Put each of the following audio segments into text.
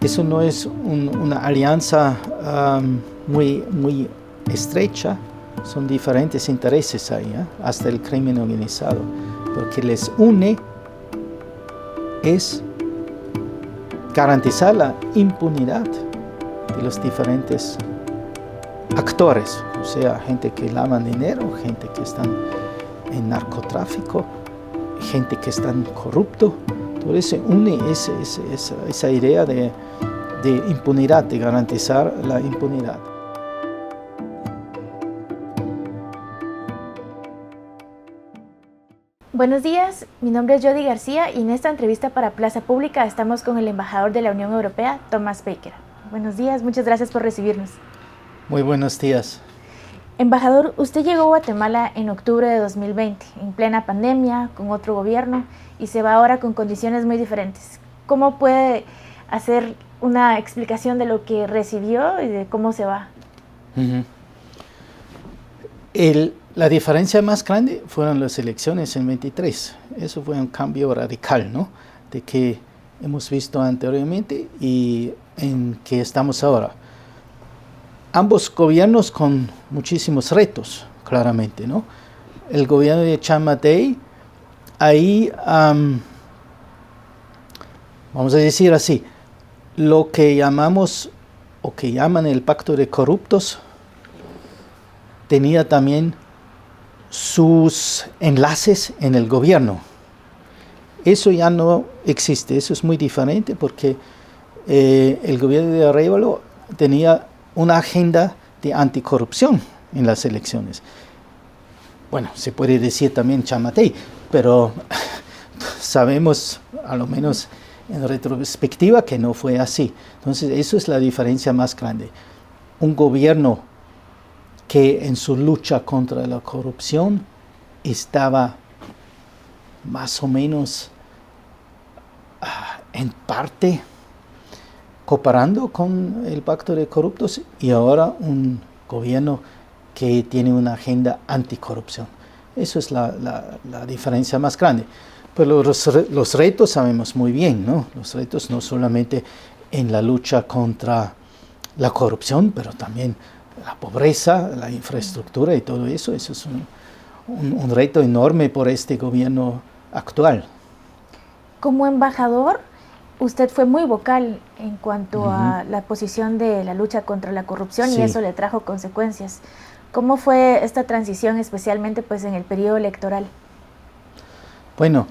eso no es una alianza muy estrecha, son diferentes intereses ahí, hasta el crimen organizado. Lo que les une es garantizar la impunidad de los diferentes actores, o sea, gente que lavan dinero, gente que están en narcotráfico, gente que están corrupto. Todo eso une esa idea de impunidad, de garantizar la impunidad. Buenos días, mi nombre es Jody García y en esta entrevista para Plaza Pública estamos con el embajador de la Unión Europea, Thomas Baker. Buenos días, muchas gracias por recibirnos. Muy buenos días. Embajador, usted llegó a Guatemala en octubre de 2020, en plena pandemia, con otro gobierno, y se va ahora con condiciones muy diferentes. ¿Cómo puede hacer una explicación de lo que recibió y de cómo se va? La diferencia más grande fueron las elecciones en 23. Eso fue un cambio radical, ¿no? De que hemos visto anteriormente y en que estamos ahora. Ambos gobiernos con muchísimos retos, claramente, ¿no? El gobierno de Chan Matei, ahí, vamos a decir así, lo que llamamos o que llaman el pacto de corruptos, tenía también sus enlaces en el gobierno. Eso ya no existe, eso es muy diferente porque el gobierno de Arévalo tenía una agenda de anticorrupción en las elecciones. Bueno, se puede decir también Chan Matei, pero sabemos, a lo menos en retrospectiva, que no fue así. Entonces, eso es la diferencia más grande. Un gobierno que en su lucha contra la corrupción estaba más o menos en parte cooperando con el pacto de corruptos, y ahora un gobierno que tiene una agenda anticorrupción. Eso es la diferencia más grande. Pero los retos sabemos muy bien, ¿no? Los retos no solamente en la lucha contra la corrupción, pero también la pobreza, la infraestructura y todo eso. Eso es un reto enorme por este gobierno actual. Como embajador, usted fue muy vocal en cuanto a la posición de la lucha contra la corrupción, sí, y eso le trajo consecuencias. ¿Cómo fue esta transición, especialmente pues en el periodo electoral? Bueno,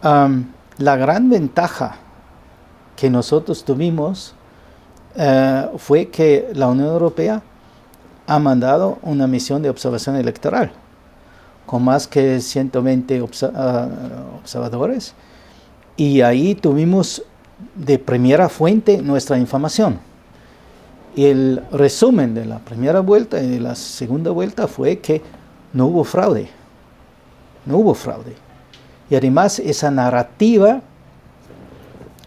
la gran ventaja que nosotros tuvimos fue que la Unión Europea ha mandado una misión de observación electoral con más que 120 observadores, y ahí tuvimos de primera fuente nuestra información. Y el resumen de la primera vuelta y de la segunda vuelta fue que no hubo fraude. No hubo fraude. Y además esa narrativa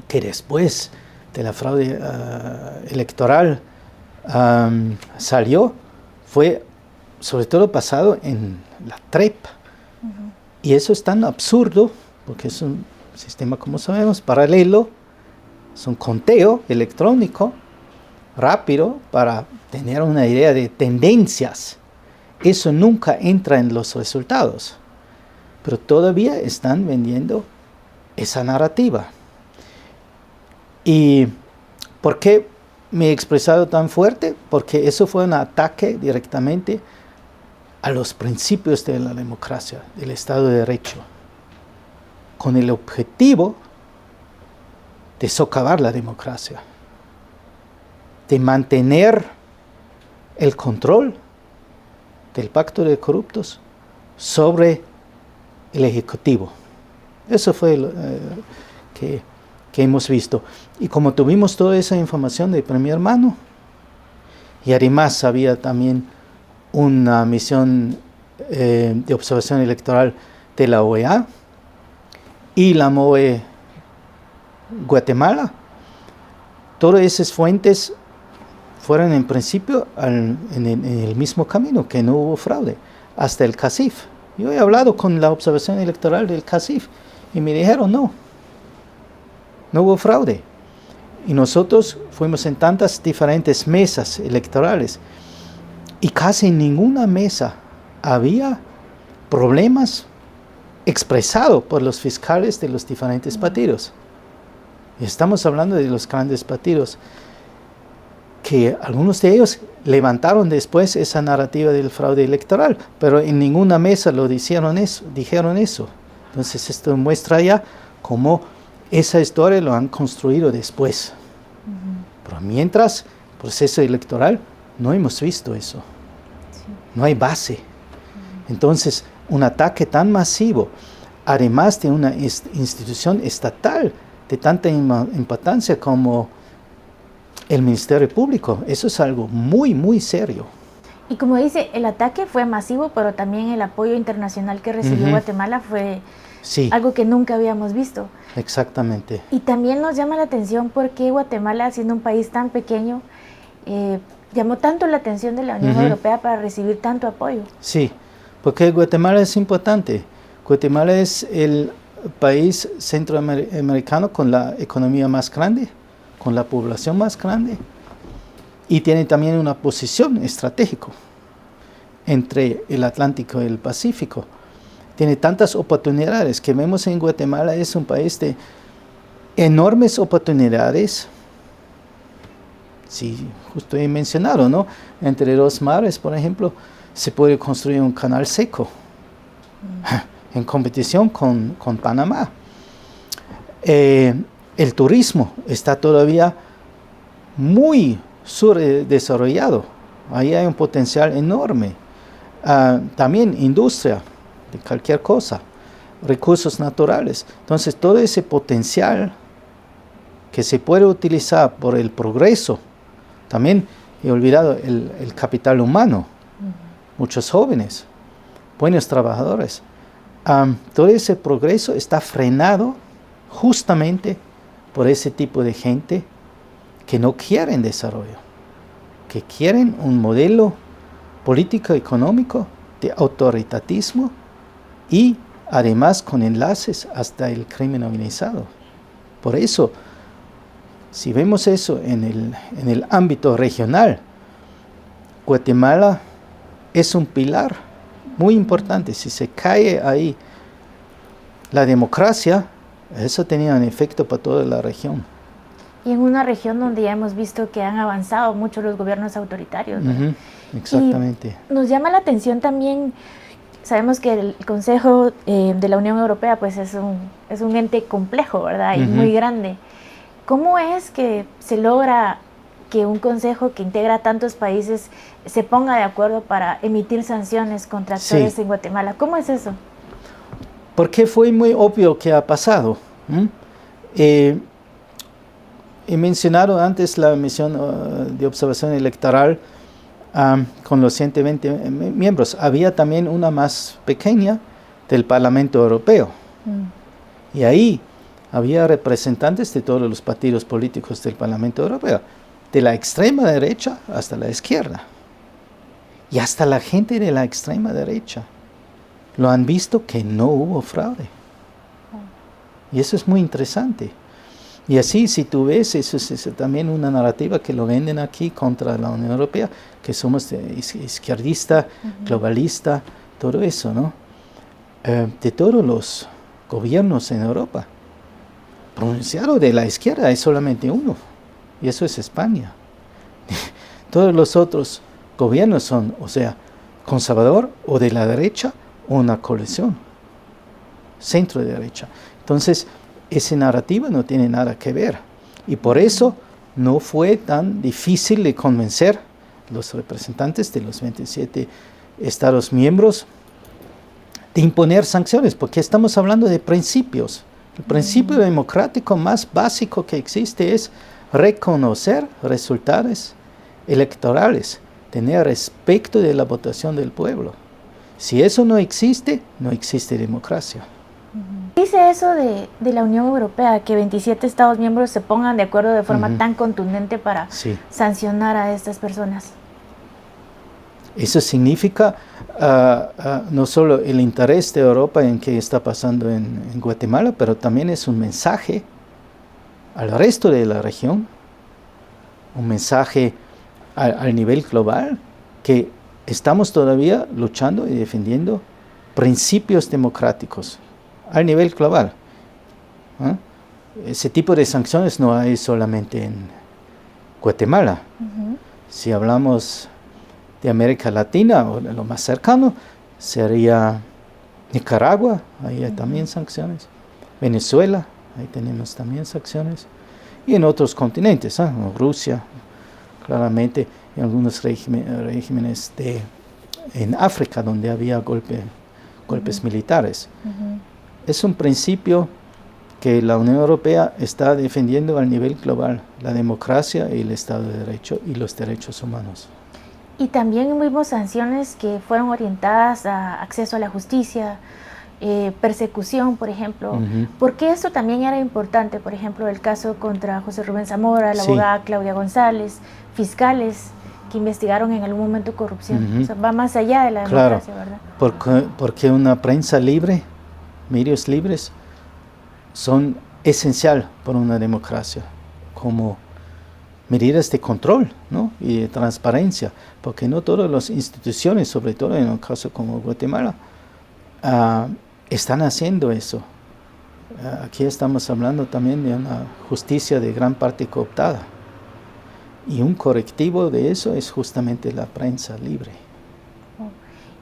que después de la fraude electoral salió, fue sobre todo basado en la TREP. Y eso es tan absurdo, porque es un sistema, como sabemos, paralelo, es un conteo electrónico rápido para tener una idea de tendencias. Eso nunca entra en los resultados, pero todavía están vendiendo esa narrativa. ¿Y por qué me he expresado tan fuerte? Porque eso fue un ataque directamente a los principios de la democracia, del Estado de Derecho, con el objetivo de socavar la democracia, de mantener el control del pacto de corruptos sobre el Ejecutivo. Eso fue lo que hemos visto. Y como tuvimos toda esa información de primera mano, y además había también una misión de observación electoral de la OEA y la MOE Guatemala, todas esas fuentes fueron en principio en el mismo camino, que no hubo fraude, hasta el CACIF. Yo he hablado con la observación electoral del CACIF y me dijeron no hubo fraude. Y nosotros fuimos en tantas diferentes mesas electorales y casi en ninguna mesa había problemas expresados por los fiscales de los diferentes partidos. Estamos hablando de los grandes partidos, que algunos de ellos levantaron después esa narrativa del fraude electoral, pero en ninguna mesa dijeron eso. Entonces esto muestra ya cómo esa historia lo han construido después. Pero mientras, proceso electoral, no hemos visto eso. No hay base. Entonces, un ataque tan masivo, además de una institución estatal de tanta importancia como el Ministerio Público, eso es algo muy, muy serio. Y como dice, el ataque fue masivo, pero también el apoyo internacional que recibió Guatemala fue algo que nunca habíamos visto. Exactamente. Y también nos llama la atención porque Guatemala, siendo un país tan pequeño, llamó tanto la atención de la Unión Europea para recibir tanto apoyo. Sí, porque Guatemala es importante. Guatemala es el país centroamericano con la economía más grande, con la población más grande, y tiene también una posición estratégica entre el Atlántico y el Pacífico. Tiene tantas oportunidades que vemos en Guatemala. Es un país de enormes oportunidades. Sí, justo he mencionado, ¿no? Entre dos mares, por ejemplo, se puede construir un canal seco en competición con Panamá. El turismo está todavía muy subdesarrollado. Ahí hay un potencial enorme. También industria de cualquier cosa, recursos naturales. Entonces, todo ese potencial que se puede utilizar por el progreso. También he olvidado el capital humano, muchos jóvenes, buenos trabajadores. Todo ese progreso está frenado justamente por ese tipo de gente que no quieren desarrollo, que quieren un modelo político-económico de autoritarismo y además con enlaces hasta el crimen organizado. Por eso, si vemos eso en el ámbito regional, Guatemala es un pilar muy importante. Si se cae ahí la democracia, eso tenía un efecto para toda la región. Y en una región donde ya hemos visto que han avanzado mucho los gobiernos autoritarios. Exactamente. Y nos llama la atención también, sabemos que el Consejo de la Unión Europea pues es un ente complejo, ¿verdad? Y muy grande. ¿Cómo es que se logra que un consejo que integra tantos países se ponga de acuerdo para emitir sanciones contra actores en Guatemala? ¿Cómo es eso? Porque fue muy obvio que ha pasado. He mencionado antes la misión de observación electoral con los 120 miembros. Había también una más pequeña del Parlamento Europeo. Y ahí había representantes de todos los partidos políticos del Parlamento Europeo, de la extrema derecha hasta la izquierda. Y hasta la gente de la extrema derecha lo han visto que no hubo fraude. Y eso es muy interesante. Y así, si tú ves, eso es también una narrativa que lo venden aquí contra la Unión Europea, que somos izquierdista, globalista, todo eso, ¿no? De todos los gobiernos en Europa, pronunciado de la izquierda hay solamente uno, y eso es España. Todos los otros gobiernos son, o sea, conservador o de la derecha o una coalición, centro derecha. Entonces, esa narrativa no tiene nada que ver. Y por eso no fue tan difícil de convencer los representantes de los 27 Estados miembros de imponer sanciones, porque estamos hablando de principios. El principio democrático más básico que existe es reconocer resultados electorales, tener respeto de la votación del pueblo. Si eso no existe, no existe democracia. Dice eso de la Unión Europea, que 27 Estados miembros se pongan de acuerdo de forma tan contundente para sancionar a estas personas. Eso significa no solo el interés de Europa en qué está pasando en Guatemala, pero también es un mensaje al resto de la región un mensaje al nivel global que estamos todavía luchando y defendiendo principios democráticos al nivel global. Ese tipo de sanciones no hay solamente en Guatemala. Si hablamos de América Latina, o lo más cercano, sería Nicaragua, ahí hay también sanciones. Venezuela, ahí tenemos también sanciones. Y en otros continentes, Rusia, claramente, en algunos regímenes en África, donde había golpes militares. Es un principio que la Unión Europea está defendiendo al nivel global, la democracia y el Estado de Derecho y los derechos humanos. Y también vimos sanciones que fueron orientadas a acceso a la justicia, persecución, por ejemplo. ¿Por qué esto también era importante? Por ejemplo, el caso contra José Rubén Zamora, la abogada Claudia González, fiscales que investigaron en algún momento corrupción. O sea, va más allá de la democracia, ¿verdad? Porque una prensa libre, medios libres, son esencial para una democracia, como medidas de control, ¿no? Y de transparencia, porque no todas las instituciones, sobre todo en un caso como Guatemala, están haciendo eso. Aquí estamos hablando también de una justicia de gran parte cooptada, y un correctivo de eso es justamente la prensa libre.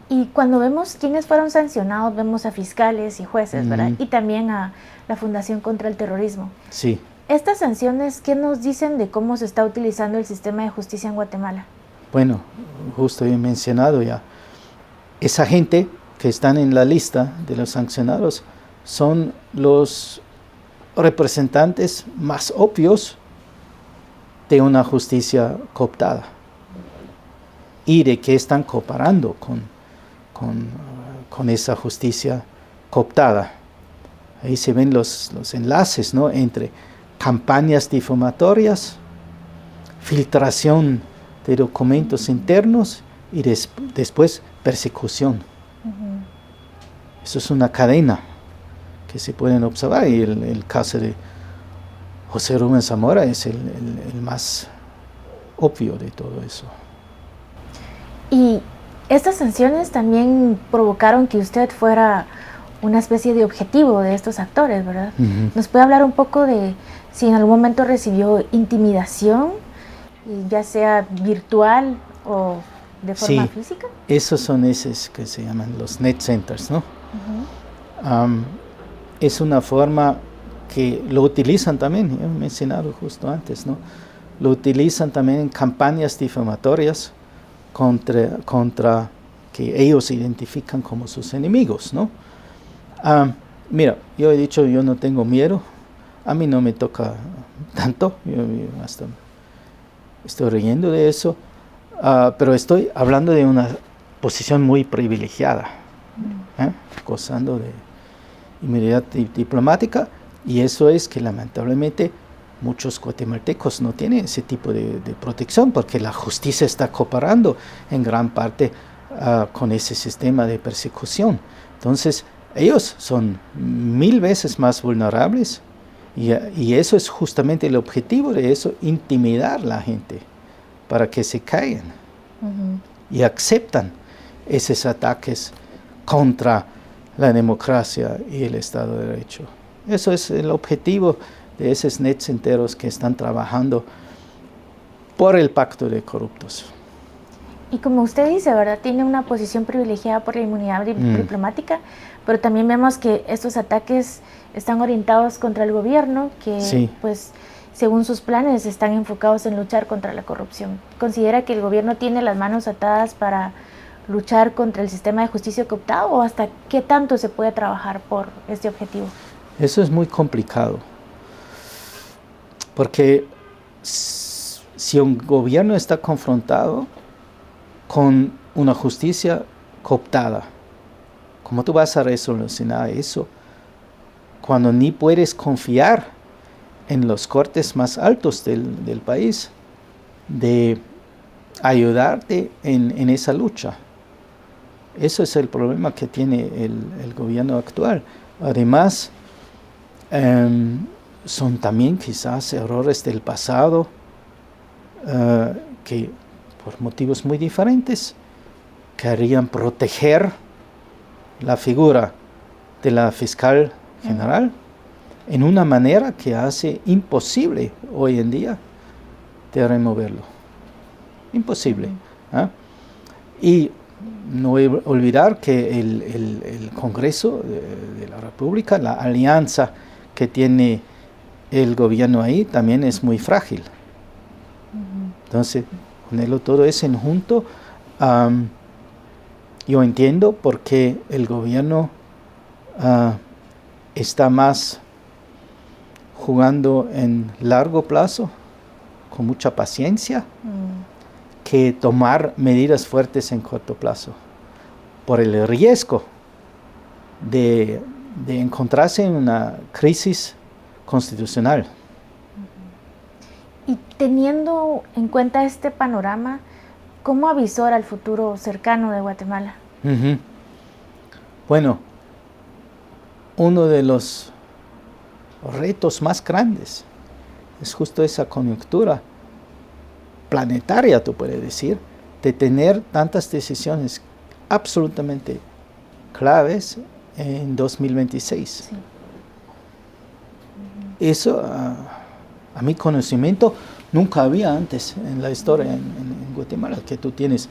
Y cuando vemos quiénes fueron sancionados, vemos a fiscales y jueces, ¿verdad? Y también a la Fundación contra el Terrorismo. Sí. Estas sanciones, ¿qué nos dicen de cómo se está utilizando el sistema de justicia en Guatemala? Bueno, justo he mencionado ya, esa gente que están en la lista de los sancionados son los representantes más obvios de una justicia cooptada y de que están cooperando con esa justicia cooptada. Ahí se ven los enlaces, ¿no?, entre campañas difamatorias, filtración de documentos internos y después persecución. Eso es una cadena que se pueden observar, y el caso de José Rubén Zamora es el más obvio de todo eso. Y estas sanciones también provocaron que usted fuera una especie de objetivo de estos actores, ¿verdad? ¿Nos puede hablar un poco de si en algún momento recibió intimidación, ya sea virtual o de forma física? Esos son esos que se llaman los net centers, ¿no? Es una forma que lo utilizan también, he mencionado justo antes, ¿no? Lo utilizan también en campañas difamatorias contra que ellos identifican como sus enemigos, ¿no? Mira, yo he dicho, yo no tengo miedo, a mí no me toca tanto, yo hasta estoy riendo de eso, pero estoy hablando de una posición muy privilegiada, gozando de inmunidad diplomática, y eso es que lamentablemente muchos guatemaltecos no tienen ese tipo de protección, porque la justicia está cooperando en gran parte con ese sistema de persecución. Entonces, ellos son 1000 veces más vulnerables, y eso es justamente el objetivo de eso, intimidar a la gente para que se caigan y aceptan esos ataques contra la democracia y el Estado de Derecho. Eso es el objetivo de esos nets enteros que están trabajando por el pacto de corruptos. Y como usted dice, ¿verdad?, tiene una posición privilegiada por la inmunidad diplomática, pero también vemos que estos ataques están orientados contra el gobierno, que pues según sus planes están enfocados en luchar contra la corrupción. ¿Considera que el gobierno tiene las manos atadas para luchar contra el sistema de justicia cooptado, o hasta qué tanto se puede trabajar por este objetivo? Eso es muy complicado, porque si un gobierno está confrontado con una justicia cooptada, ¿cómo tú vas a resolucionar eso cuando ni puedes confiar en los cortes más altos del país de ayudarte en esa lucha? Eso es el problema que tiene el gobierno actual. Además, son también quizás errores del pasado que por motivos muy diferentes querían proteger la figura de la fiscal general en una manera que hace imposible hoy en día de removerlo. Imposible. Y no voy a olvidar que el Congreso de la República, la alianza que tiene el gobierno ahí, también es muy frágil. Entonces, ponerlo todo eso en junto, yo entiendo por qué el gobierno está más jugando en largo plazo, con mucha paciencia, que tomar medidas fuertes en corto plazo, por el riesgo de encontrarse en una crisis constitucional. Y teniendo en cuenta este panorama, ¿cómo avisora el futuro cercano de Guatemala? Bueno, uno de los retos más grandes es justo esa coyuntura planetaria, tú puedes decir, de tener tantas decisiones absolutamente claves en 2026. Sí. Eso, a mi conocimiento, nunca había antes en la historia en Guatemala, que tú tienes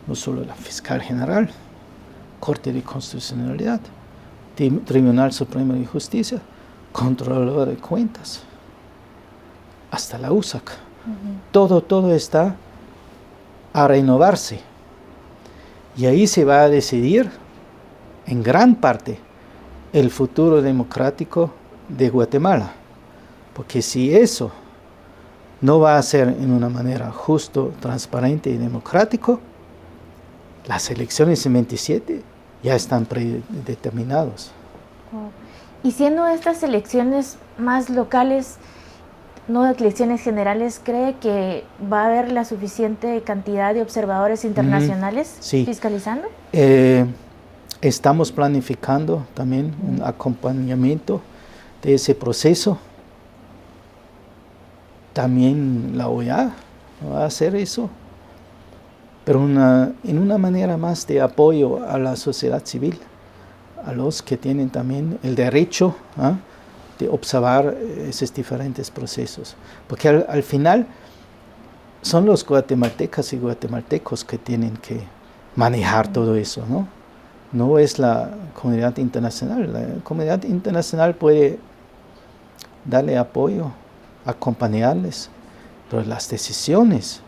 no solo la fiscal general, Corte de Constitucionalidad, Tribunal Supremo de Justicia, Contralor de Cuentas, hasta la USAC. Todo está a renovarse. Y ahí se va a decidir, en gran parte, el futuro democrático de Guatemala. Porque si eso no va a ser en una manera justo, transparente y democrático, las elecciones en 27 ya están predeterminadas. Y siendo estas elecciones más locales, no elecciones generales, ¿cree que va a haber la suficiente cantidad de observadores internacionales fiscalizando? Estamos planificando también un acompañamiento de ese proceso. También la OEA va a hacer eso, pero en una manera más de apoyo a la sociedad civil, a los que tienen también el derecho de observar esos diferentes procesos. Porque al final son los guatemaltecas y guatemaltecos que tienen que manejar todo eso, ¿no? No es la comunidad internacional. La comunidad internacional puede darle apoyo, acompañarles, pero las decisiones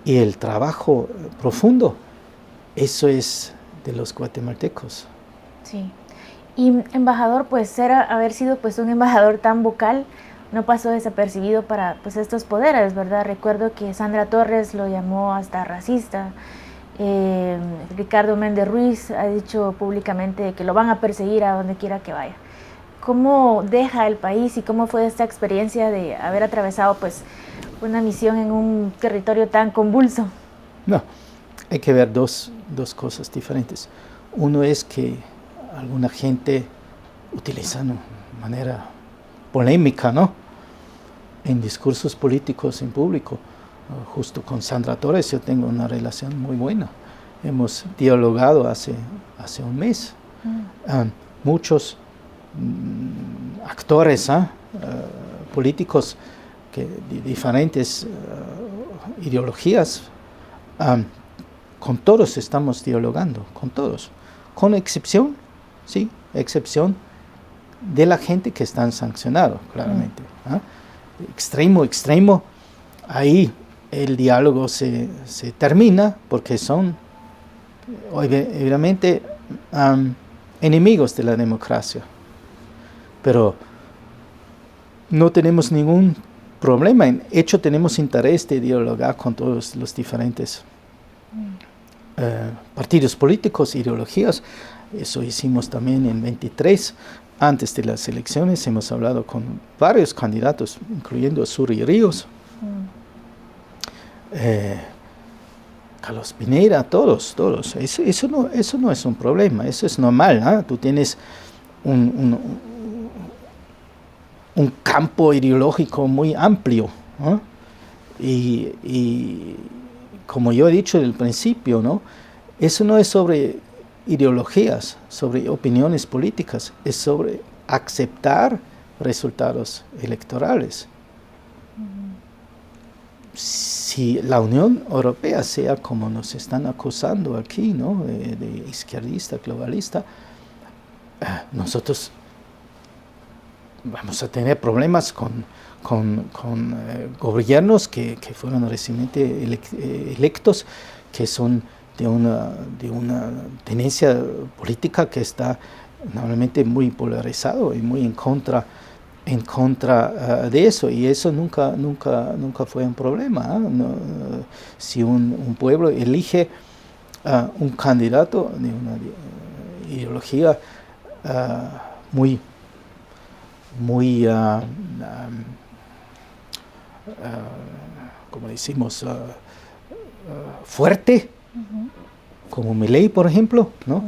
y el trabajo profundo, eso es de los guatemaltecos. Sí. Y embajador, pues haber sido pues un embajador tan vocal no pasó desapercibido para pues estos poderes, ¿verdad? Recuerdo que Sandra Torres lo llamó hasta racista. Ricardo Méndez Ruiz ha dicho públicamente que lo van a perseguir a donde quiera que vaya. ¿Cómo deja el país y cómo fue esta experiencia de haber atravesado pues una misión en un territorio tan convulso? No, hay que ver dos cosas diferentes. Uno es que alguna gente utiliza de manera polémica, ¿no?, en discursos políticos en público. Justo con Sandra Torres yo tengo una relación muy buena. Hemos dialogado hace un mes. Muchos actores políticos de diferentes ideologías, con todos estamos dialogando, con todos, con excepción de la gente que están sancionados, claramente. Extremo, ahí el diálogo se termina porque son obviamente enemigos de la democracia. Pero no tenemos ningún problema. En hecho, tenemos interés de dialogar con todos los diferentes partidos políticos, ideologías. Eso hicimos también en 23. Antes de las elecciones hemos hablado con varios candidatos, incluyendo Suri Ríos, Carlos Pineda, todos. Eso no es un problema, eso es normal. Tú tienes un campo ideológico muy amplio, Y como yo he dicho desde el principio, ¿no? Eso no es sobre ideologías, sobre opiniones políticas, es sobre aceptar resultados electorales. Si la Unión Europea sea como nos están acusando aquí, ¿no? de izquierdista, globalista, nosotros vamos a tener problemas con gobiernos que fueron recientemente electos, que son de una tendencia política que está normalmente muy polarizado y muy en contra de eso, y eso nunca fue un problema. No, si un pueblo elige un candidato de una ideología muy como decimos, fuerte, como Milei, por ejemplo, ¿no?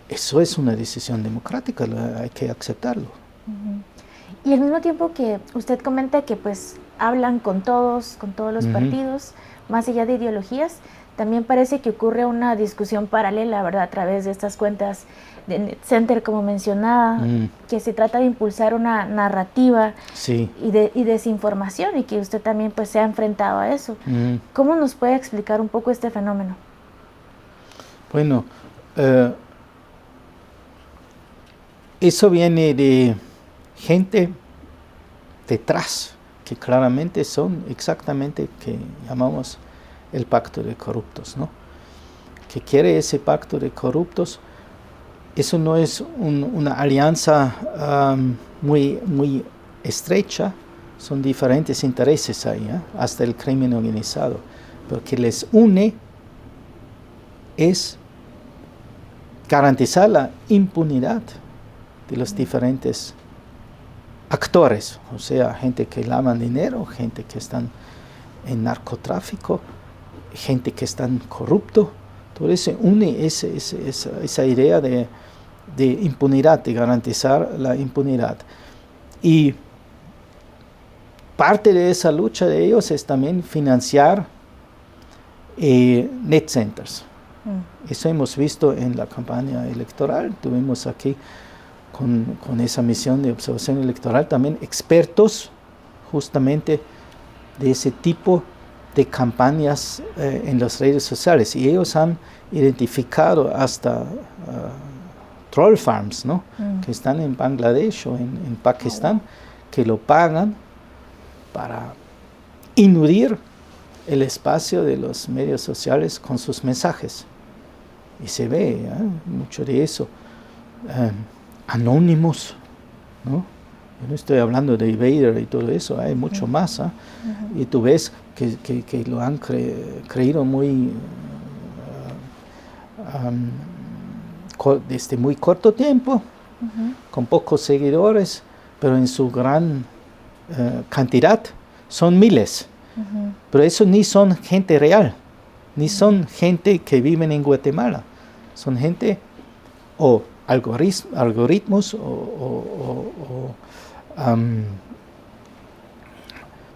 Eso es una decisión democrática, hay que aceptarlo. Y al mismo tiempo que usted comenta que pues hablan con todos los partidos, más allá de ideologías, también parece que ocurre una discusión paralela, ¿verdad? A través de estas cuentas de NetCenter, como mencionaba, que se trata de impulsar una narrativa y desinformación, y que usted también pues se ha enfrentado a eso. ¿Cómo nos puede explicar un poco este fenómeno? Bueno, eso viene de gente detrás, que claramente son exactamente que llamamos el pacto de corruptos, ¿no? Que quiere ese pacto de corruptos. Eso no es una alianza muy estrecha, son diferentes intereses ahí, hasta el crimen organizado. Pero que les une es garantizar la impunidad de los diferentes actores, o sea, gente que lavan dinero, gente que están en narcotráfico, gente que están corrupto. Todo eso une esa idea de impunidad, de garantizar la impunidad. Y parte de esa lucha de ellos es también financiar net centers. Eso hemos visto en la campaña electoral. Tuvimos aquí con esa misión de observación electoral también expertos justamente de ese tipo de campañas en las redes sociales, y ellos han identificado hasta troll farms, ¿no? Que están en Bangladesh o en Pakistán, que lo pagan para inundir el espacio de los medios sociales con sus mensajes, y se ve mucho de eso. Anónimos, ¿no? Yo no estoy hablando de Vader y todo eso, hay mucho más, y tú ves que lo han creído muy desde muy corto tiempo, con pocos seguidores, pero en su gran cantidad son miles. Pero eso ni son gente real, ni son gente que viven en Guatemala, son gente o algoritmos o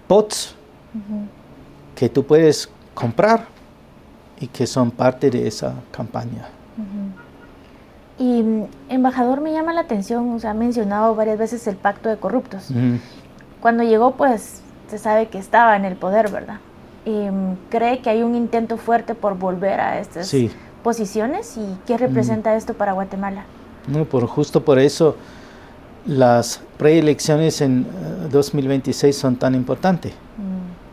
bots que tú puedes comprar y que son parte de esa campaña. Y, embajador, me llama la atención, o sea, ha mencionado varias veces el pacto de corruptos. Cuando llegó, pues, se sabe que estaba en el poder, ¿verdad? ¿Cree que hay un intento fuerte por volver a estas posiciones? ¿Y qué representa esto para Guatemala? No, justo por eso las preelecciones en 2026 son tan importantes,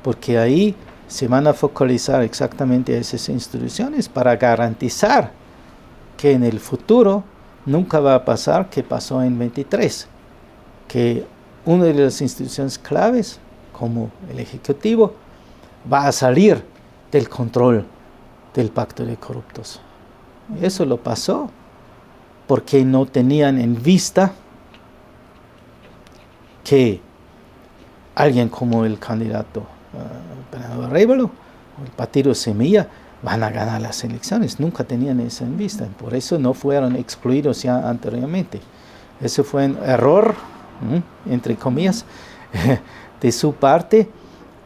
porque ahí se van a focalizar exactamente esas instituciones para garantizar que en el futuro nunca va a pasar que pasó en 23, que una de las instituciones claves, como el Ejecutivo, va a salir del control del pacto de corruptos. Y eso lo pasó porque no tenían en vista que alguien como el candidato Bernardo Arévalo o el partido Semilla van a ganar las elecciones. Nunca tenían eso en vista. Por eso no fueron excluidos ya anteriormente. Ese fue un error, entre comillas, de su parte.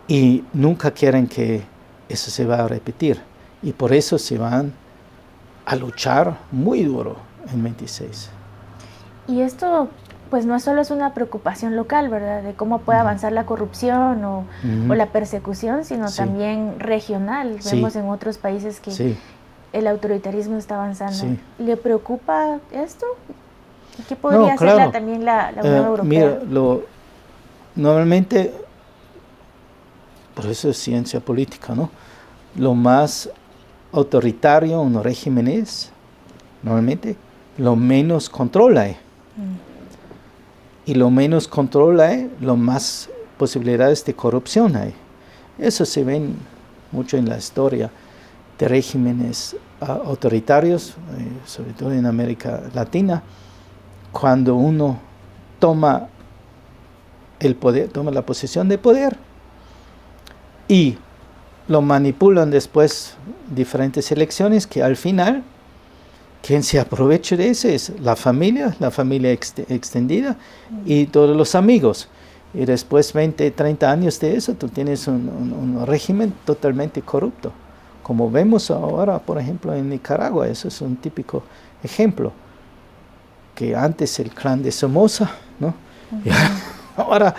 y nunca quieren que eso se va a repetir. Y por eso se van a luchar muy duro en 26. Y esto, pues no solo es una preocupación local, ¿verdad? De cómo puede avanzar la corrupción o la persecución, sino también regional. Vemos en otros países que el autoritarismo está avanzando. ¿Le preocupa esto? ¿Qué podría hacer también la Unión Europea? Mira, normalmente, por eso es ciencia política, ¿no? Lo más autoritario un régimen es, normalmente, lo menos control hay. Y lo menos control hay, lo más posibilidades de corrupción hay. Eso se ve mucho en la historia de regímenes autoritarios, sobre todo en América Latina, cuando uno toma el poder, toma la posesión de poder y lo manipulan después diferentes elecciones, que al final quien se aprovecha de eso es la familia extendida y todos los amigos. Y después 20, 30 años de eso, tú tienes un régimen totalmente corrupto. Como vemos ahora, por ejemplo, en Nicaragua, eso es un típico ejemplo. Que antes el clan de Somoza, ¿no? Y ahora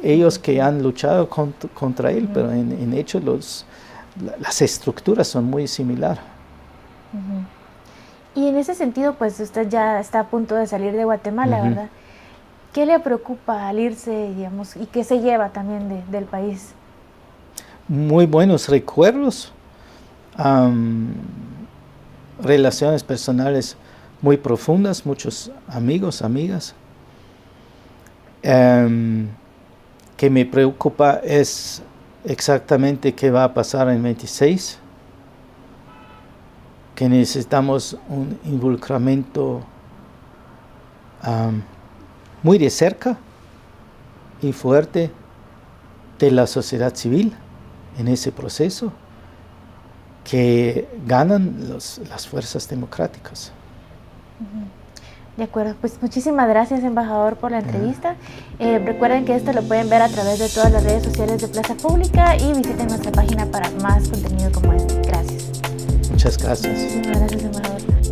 ellos que han luchado contra él, pero en hecho las estructuras son muy similares. Y en ese sentido, pues usted ya está a punto de salir de Guatemala, ¿verdad? ¿Qué le preocupa al irse, digamos, y qué se lleva también del país? Muy buenos recuerdos, relaciones personales muy profundas, muchos amigos, amigas. Que me preocupa es exactamente qué va a pasar en 26, que necesitamos un involucramiento muy de cerca y fuerte de la sociedad civil en ese proceso, que ganan las fuerzas democráticas. De acuerdo, pues muchísimas gracias, embajador, por la entrevista. Recuerden que esto lo pueden ver a través de todas las redes sociales de Plaza Pública y visiten nuestra página para más contenido como este. Gracias. Muchas gracias. Muchísimas gracias, embajador.